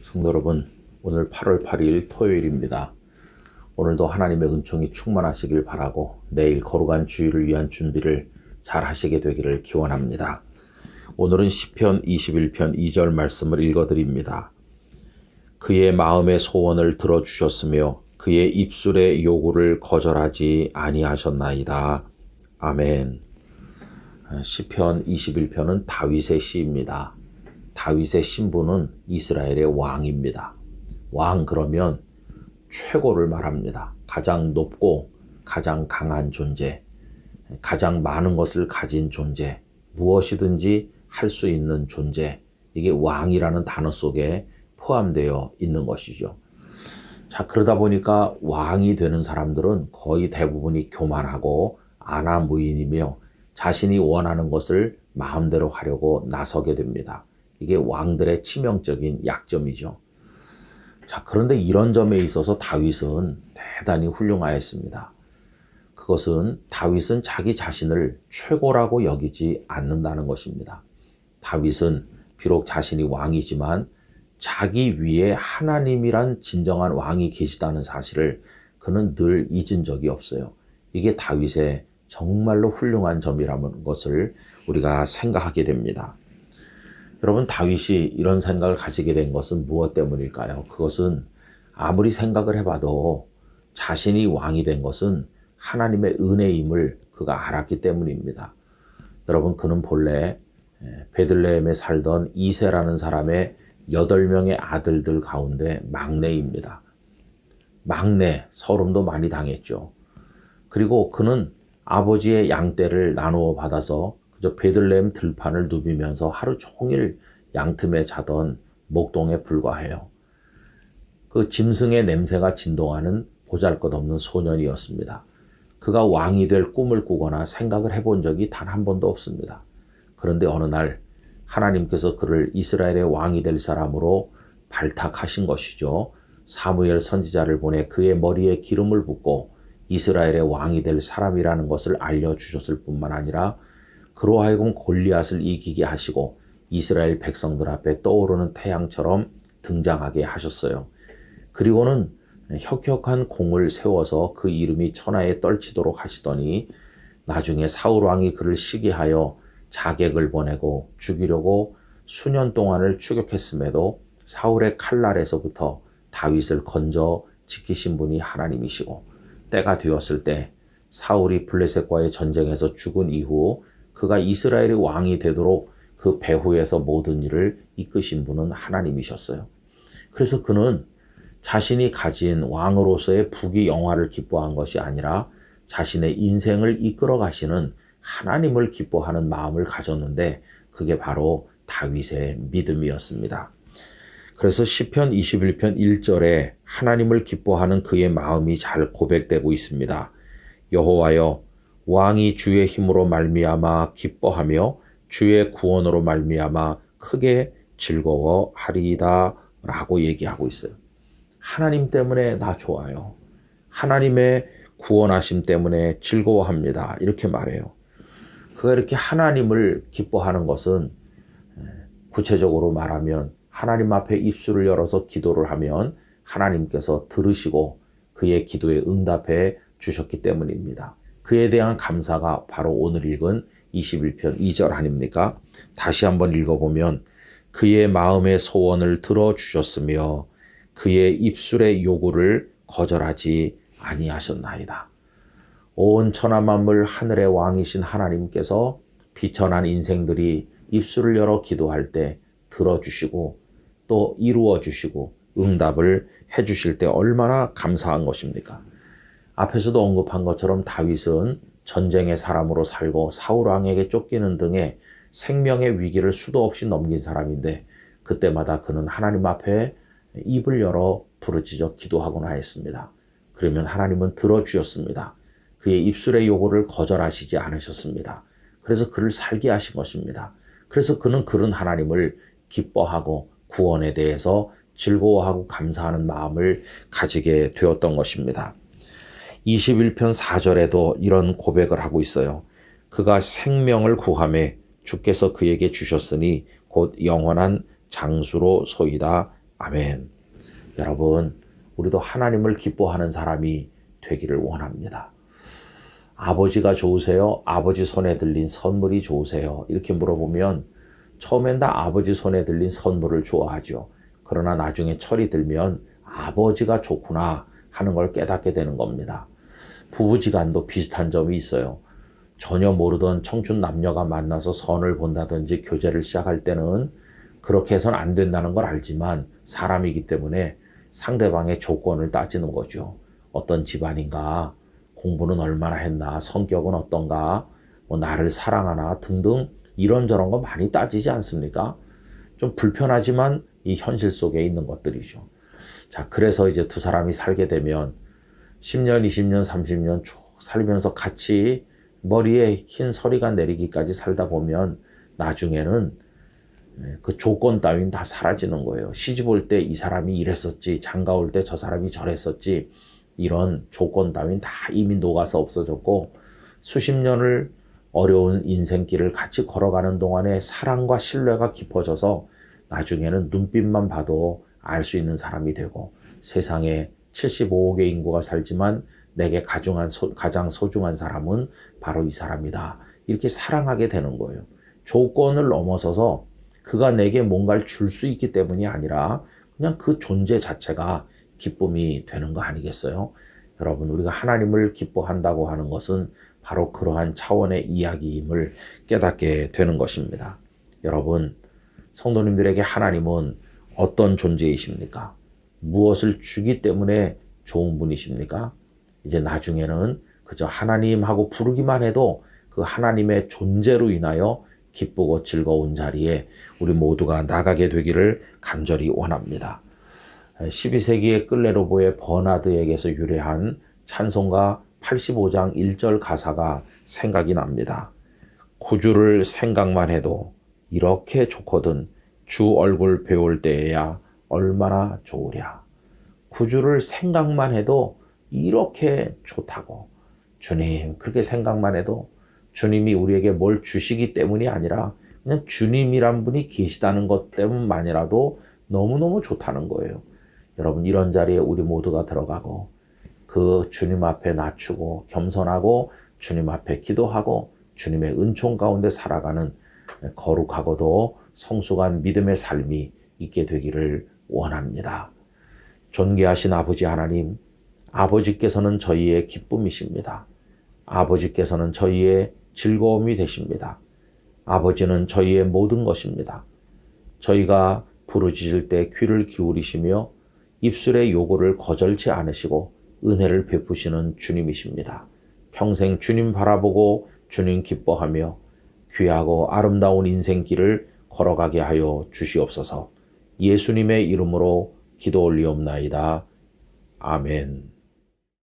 성도 여러분, 오늘 8월 8일 토요일입니다. 오늘도 하나님의 은총이 충만하시길 바라고 내일 거룩한 주일을 위한 준비를 잘 하시게 되기를 기원합니다. 오늘은 시편 21편 2절 말씀을 읽어드립니다. 그의 마음의 소원을 들어주셨으며 그의 입술의 요구를 거절하지 아니하셨나이다. 아멘. 시편 21편은 다윗의 시입니다. 다윗의 신분은 이스라엘의 왕입니다. 왕 그러면 최고를 말합니다. 가장 높고 가장 강한 존재, 가장 많은 것을 가진 존재, 무엇이든지 할 수 있는 존재, 이게 왕이라는 단어 속에 포함되어 있는 것이죠. 자, 그러다 보니까 왕이 되는 사람들은 거의 대부분이 교만하고 안하무인이며 자신이 원하는 것을 마음대로 하려고 나서게 됩니다. 이게 왕들의 치명적인 약점이죠. 자, 그런데 이런 점에 있어서 다윗은 대단히 훌륭하였습니다. 그것은 다윗은 자기 자신을 최고라고 여기지 않는다는 것입니다. 다윗은 비록 자신이 왕이지만 자기 위에 하나님이란 진정한 왕이 계시다는 사실을 그는 늘 잊은 적이 없어요. 이게 다윗의 정말로 훌륭한 점이라는 것을 우리가 생각하게 됩니다. 여러분, 다윗이 이런 생각을 가지게 된 것은 무엇 때문일까요? 그것은 아무리 생각을 해봐도 자신이 왕이 된 것은 하나님의 은혜임을 그가 알았기 때문입니다. 여러분, 그는 본래 베들레헴에 살던 이새라는 사람의 8명의 아들들 가운데 막내입니다. 막내, 서름도 많이 당했죠. 그리고 그는 아버지의 양떼를 나누어 받아서 그저 베들레헴 들판을 누비면서 하루 종일 양틈에 자던 목동에 불과해요. 그 짐승의 냄새가 진동하는 보잘것없는 소년이었습니다. 그가 왕이 될 꿈을 꾸거나 생각을 해본 적이 단 한 번도 없습니다. 그런데 어느 날 하나님께서 그를 이스라엘의 왕이 될 사람으로 발탁하신 것이죠. 사무엘 선지자를 보내 그의 머리에 기름을 붓고 이스라엘의 왕이 될 사람이라는 것을 알려주셨을 뿐만 아니라 그로 하여금 골리앗을 이기게 하시고 이스라엘 백성들 앞에 떠오르는 태양처럼 등장하게 하셨어요. 그리고는 혁혁한 공을 세워서 그 이름이 천하에 떨치도록 하시더니 나중에 사울 왕이 그를 시기하여 자객을 보내고 죽이려고 수년 동안을 추격했음에도 사울의 칼날에서부터 다윗을 건져 지키신 분이 하나님이시고 때가 되었을 때 사울이 블레셋과의 전쟁에서 죽은 이후 그가 이스라엘의 왕이 되도록 그 배후에서 모든 일을 이끄신 분은 하나님이셨어요. 그래서 그는 자신이 가진 왕으로서의 부귀 영화를 기뻐한 것이 아니라 자신의 인생을 이끌어 가시는 하나님을 기뻐하는 마음을 가졌는데 그게 바로 다윗의 믿음이었습니다. 그래서 시편 21편 1절에 하나님을 기뻐하는 그의 마음이 잘 고백되고 있습니다. 여호와여, 왕이 주의 힘으로 말미암아 기뻐하며 주의 구원으로 말미암아 크게 즐거워하리이다 라고 얘기하고 있어요. 하나님 때문에 나 좋아요. 하나님의 구원하심 때문에 즐거워합니다. 이렇게 말해요. 그가 이렇게 하나님을 기뻐하는 것은 구체적으로 말하면 하나님 앞에 입술을 열어서 기도를 하면 하나님께서 들으시고 그의 기도에 응답해 주셨기 때문입니다. 그에 대한 감사가 바로 오늘 읽은 21편 2절 아닙니까? 다시 한번 읽어보면 그의 마음의 소원을 들어주셨으며 그의 입술의 요구를 거절하지 아니하셨나이다. 온 천하 만물 하늘의 왕이신 하나님께서 비천한 인생들이 입술을 열어 기도할 때 들어주시고 또 이루어 주시고 응답을 해주실 때 얼마나 감사한 것입니까? 앞에서도 언급한 것처럼 다윗은 전쟁의 사람으로 살고 사울 왕에게 쫓기는 등의 생명의 위기를 수도 없이 넘긴 사람인데 그때마다 그는 하나님 앞에 입을 열어 부르짖어 기도하곤 하였습니다. 그러면 하나님은 들어주셨습니다. 그의 입술의 요구를 거절하시지 않으셨습니다. 그래서 그를 살게 하신 것입니다. 그래서 그는 그런 하나님을 기뻐하고 구원에 대해서 즐거워하고 감사하는 마음을 가지게 되었던 것입니다. 21편 4절에도 이런 고백을 하고 있어요. 그가 생명을 구하매 주께서 그에게 주셨으니 곧 영원한 장수로 소이다. 아멘. 여러분, 우리도 하나님을 기뻐하는 사람이 되기를 원합니다. 아버지가 좋으세요? 아버지 손에 들린 선물이 좋으세요? 이렇게 물어보면 처음엔 다 아버지 손에 들린 선물을 좋아하죠. 그러나 나중에 철이 들면 아버지가 좋구나 하는 걸 깨닫게 되는 겁니다. 부부지간도 비슷한 점이 있어요. 전혀 모르던 청춘 남녀가 만나서 선을 본다든지 교제를 시작할 때는 그렇게 해서는 안 된다는 걸 알지만 사람이기 때문에 상대방의 조건을 따지는 거죠. 어떤 집안인가, 공부는 얼마나 했나, 성격은 어떤가, 뭐 나를 사랑하나 등등 이런저런 거 많이 따지지 않습니까? 좀 불편하지만 이 현실 속에 있는 것들이죠. 자, 그래서 이제 두 사람이 살게 되면 10년, 20년, 30년 쭉 살면서 같이 머리에 흰 서리가 내리기까지 살다 보면 나중에는 그 조건 따윈 다 사라지는 거예요. 시집 올 때 이 사람이 이랬었지, 장가 올 때 저 사람이 저랬었지, 이런 조건 따윈 다 이미 녹아서 없어졌고 수십 년을 어려운 인생길을 같이 걸어가는 동안에 사랑과 신뢰가 깊어져서 나중에는 눈빛만 봐도 알 수 있는 사람이 되고 세상에 75억의 인구가 살지만 내게 가장 소중한 사람은 바로 이 사람이다. 이렇게 사랑하게 되는 거예요. 조건을 넘어서서 그가 내게 뭔가를 줄 수 있기 때문이 아니라 그냥 그 존재 자체가 기쁨이 되는 거 아니겠어요? 여러분, 우리가 하나님을 기뻐한다고 하는 것은 바로 그러한 차원의 이야기임을 깨닫게 되는 것입니다. 여러분, 성도님들에게 하나님은 어떤 존재이십니까? 무엇을 주기 때문에 좋은 분이십니까? 이제 나중에는 그저 하나님하고 부르기만 해도 그 하나님의 존재로 인하여 기쁘고 즐거운 자리에 우리 모두가 나가게 되기를 간절히 원합니다. 12세기의 끌레로보의 버나드에게서 유래한 찬송가 85장 1절 가사가 생각이 납니다. 구주를 생각만 해도 이렇게 좋거든 주 얼굴 배울 때에야 얼마나 좋으랴. 구주를 생각만 해도 이렇게 좋다고. 주님, 그렇게 생각만 해도 주님이 우리에게 뭘 주시기 때문이 아니라 그냥 주님이란 분이 계시다는 것 때문만이라도 너무너무 좋다는 거예요. 여러분, 이런 자리에 우리 모두가 들어가고 그 주님 앞에 낮추고 겸손하고 주님 앞에 기도하고 주님의 은총 가운데 살아가는 거룩하고도 성숙한 믿음의 삶이 있게 되기를 원합니다. 존귀하신 아버지 하나님, 아버지께서는 저희의 기쁨이십니다. 아버지께서는 저희의 즐거움이 되십니다. 아버지는 저희의 모든 것입니다. 저희가 부르짖을 때 귀를 기울이시며 입술의 요구를 거절치 않으시고 은혜를 베푸시는 주님이십니다. 평생 주님 바라보고 주님 기뻐하며 귀하고 아름다운 인생길을 걸어가게 하여 주시옵소서. 예수님의 이름으로 기도 올리옵나이다. 아멘.